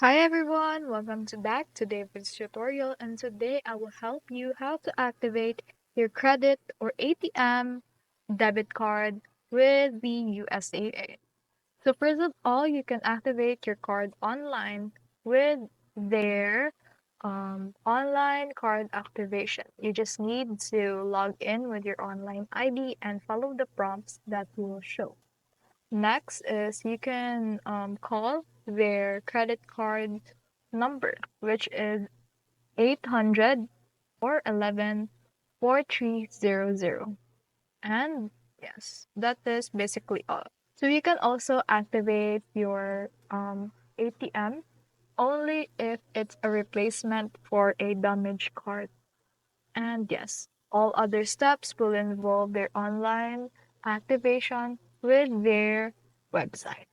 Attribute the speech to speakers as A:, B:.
A: Hi everyone, welcome back to David's tutorial, and today I will help you how to activate your credit or ATM debit card with the USAA. So first of all, you can activate your card online with their online card activation. You just need to log in with your online ID and follow the prompts that will show. Next is you can call their credit card number, which is 800 or 11 4300. And yes, that is basically all. So you can also activate your ATM only if it's a replacement for a damaged card. And yes, all other steps will involve their online activation with their website.